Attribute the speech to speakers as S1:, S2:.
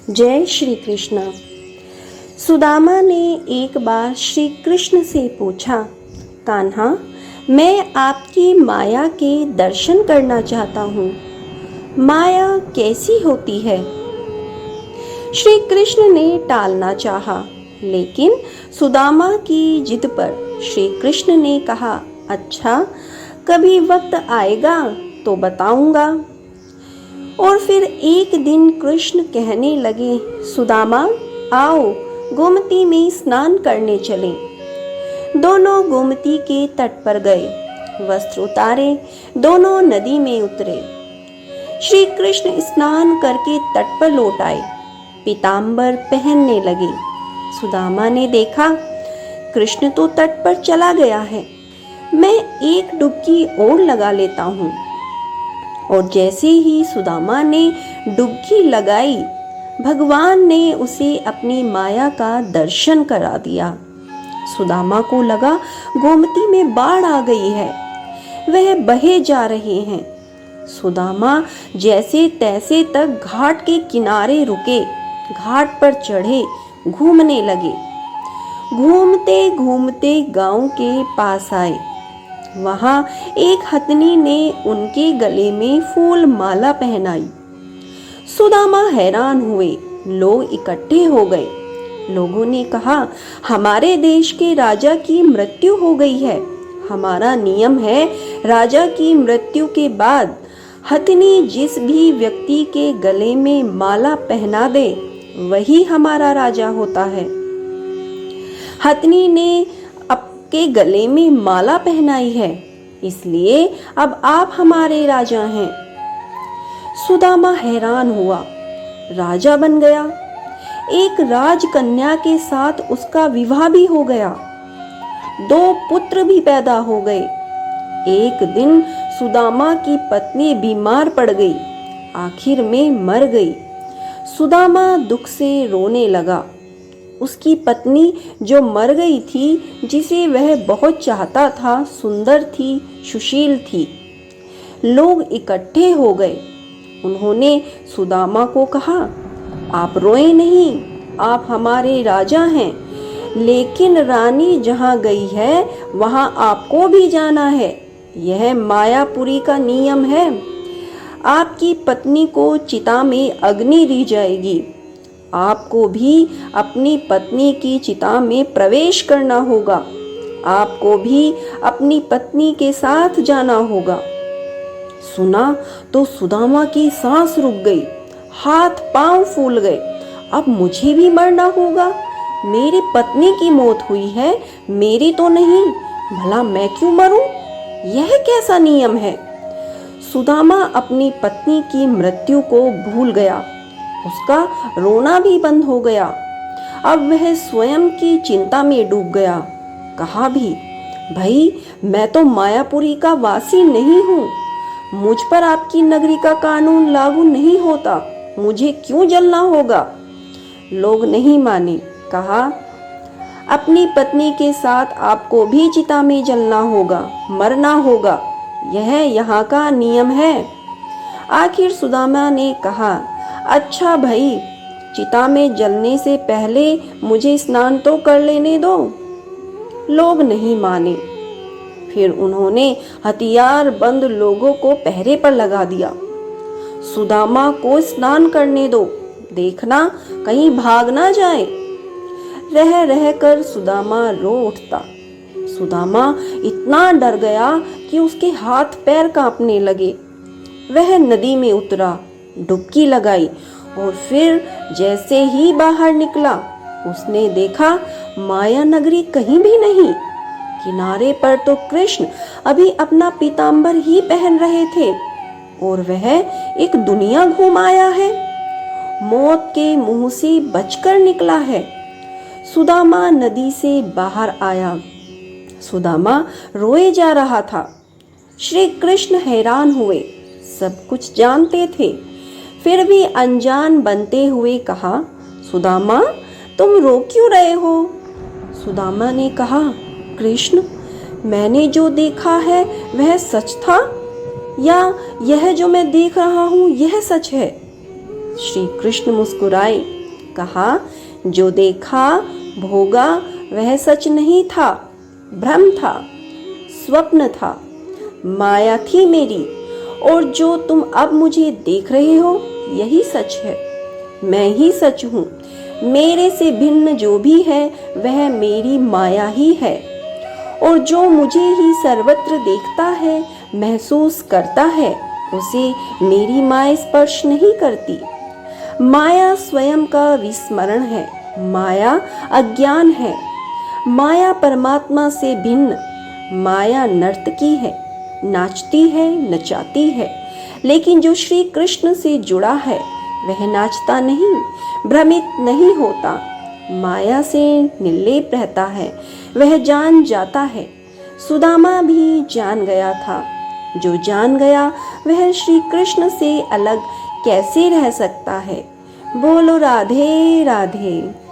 S1: जय श्री कृष्ण। सुदामा ने एक बार श्री कृष्ण से पूछा, कान्हा, मैं आपकी माया के दर्शन करना चाहता हूँ। माया कैसी होती है? श्री कृष्ण ने टालना चाहा, लेकिन सुदामा की जिद पर श्री कृष्ण ने कहा, अच्छा, कभी वक्त आएगा तो बताऊंगा। और फिर एक दिन कृष्ण कहने लगे, सुदामा, आओ गोमती में स्नान करने चलें। दोनों गोमती के तट पर गए, वस्त्र उतारे, दोनों नदी में उतरे। श्री कृष्ण स्नान करके तट पर लौट आए, पीतांबर पहनने लगे। सुदामा ने देखा, कृष्ण तो तट पर चला गया है, मैं एक डुबकी और लगा लेता हूँ। और जैसे ही सुदामा ने डुबकी लगाई, भगवान ने उसे अपनी माया का दर्शन करा दिया। सुदामा को लगा गोमती में बाढ़ आ गई है, वह बहे जा रहे हैं। सुदामा जैसे तैसे तक घाट के किनारे रुके, घाट पर चढ़े, घूमने लगे। घूमते घूमते गांव के पास आए। वहां एक हथनी ने उनके गले में फूल माला पहनाई। सुदामा हैरान हुए, लोग इकट्ठे हो गए। लोगों ने कहा, हमारे देश के राजा की मृत्यु हो गई है। हमारा नियम है, राजा की मृत्यु के बाद हथनी जिस भी व्यक्ति के गले में माला पहना दे, वही हमारा राजा होता है। हथनी ने के गले में माला पहनाई है, इसलिए अब आप हमारे राजा हैं। सुदामा हैरान हुआ, राजा बन गया। एक राजकन्या के साथ उसका विवाह भी हो गया, 2 पुत्र भी पैदा हो गए। एक दिन सुदामा की पत्नी बीमार पड़ गई, आखिर में मर गई। सुदामा दुख से रोने लगा। उसकी पत्नी जो मर गई थी, जिसे वह बहुत चाहता था, सुंदर थी, सुशील थी। लोग इकट्ठे हो गए। उन्होंने सुदामा को कहा, आप रोए नहीं, आप हमारे राजा हैं, लेकिन रानी जहाँ गई है वहाँ आपको भी जाना है। यह मायापुरी का नियम है। आपकी पत्नी को चिता में अग्नि दी जाएगी, आपको भी अपनी पत्नी की चिता में प्रवेश करना होगा। आपको भी अपनी पत्नी के साथ जाना होगा। सुना तो सुदामा की सांस रुक गई, हाथ पांव फूल गए। अब मुझे भी मरना होगा। मेरी पत्नी की मौत हुई है, मेरी तो नहीं। भला मैं क्यों मरूं? यह कैसा नियम है? सुदामा अपनी पत्नी की मृत्यु को भूल गया। उसका रोना भी बंद हो गया। अब वह स्वयं की चिंता में डूब गया। कहा भी, भाई, मैं तो मायापुरी का वासी नहीं हूँ, मुझ पर आपकी नगरी का कानून लागू नहीं होता, मुझे क्यों जलना होगा? लोग नहीं माने। कहा, अपनी पत्नी के साथ आपको भी चिता में जलना होगा, मरना होगा, यह यहाँ का नियम है। आखिर सुदामा ने कहा, अच्छा भाई, चिता में जलने से पहले मुझे स्नान तो कर लेने दो। लोग नहीं माने। फिर उन्होंने हथियार बंद लोगों को पहरे पर लगा दिया। सुदामा को स्नान करने दो, देखना कहीं भाग ना जाए। रह रह कर सुदामा रो उठता। सुदामा इतना डर गया कि उसके हाथ पैर कांपने लगे। वह नदी में उतरा, डुबकी लगाई और फिर जैसे ही बाहर निकला, उसने देखा माया नगरी कहीं भी नहीं। किनारे पर तो कृष्ण अभी अपना पीतांबर ही पहन रहे थे और वह एक दुनिया घूम आया है, मौत के मुंह से बचकर निकला है। सुदामा नदी से बाहर आया। सुदामा रोए जा रहा था। श्री कृष्ण हैरान हुए, सब कुछ जानते थे, फिर भी अनजान बनते हुए कहा, सुदामा, तुम रो क्यों रहे हो? सुदामा ने कहा, कृष्ण, मैंने जो देखा है वह सच था, या यह जो मैं देख रहा हूँ यह सच है? श्री कृष्ण मुस्कुराए कहा, जो देखा भोगा वह सच नहीं था, भ्रम था, स्वप्न था, माया थी मेरी, और जो तुम अब मुझे देख रहे हो यही सच है। मैं ही सच हूँ। मेरे से भिन्न जो भी है वह मेरी माया ही है, और जो मुझे ही सर्वत्र देखता है, महसूस करता है, उसे मेरी माया स्पर्श नहीं करती। माया स्वयं का विस्मरण है, माया अज्ञान है, माया परमात्मा से भिन्न। माया नर्तकी है, नाचती है, नचाती है, लेकिन जो श्री कृष्ण से जुड़ा है वह नाचता नहीं, भ्रमित नहीं होता, माया से निर्लेप रहता है, वह जान जाता है। सुदामा भी जान गया था। जो जान गया वह श्री कृष्ण से अलग कैसे रह सकता है। बोलो राधे राधे।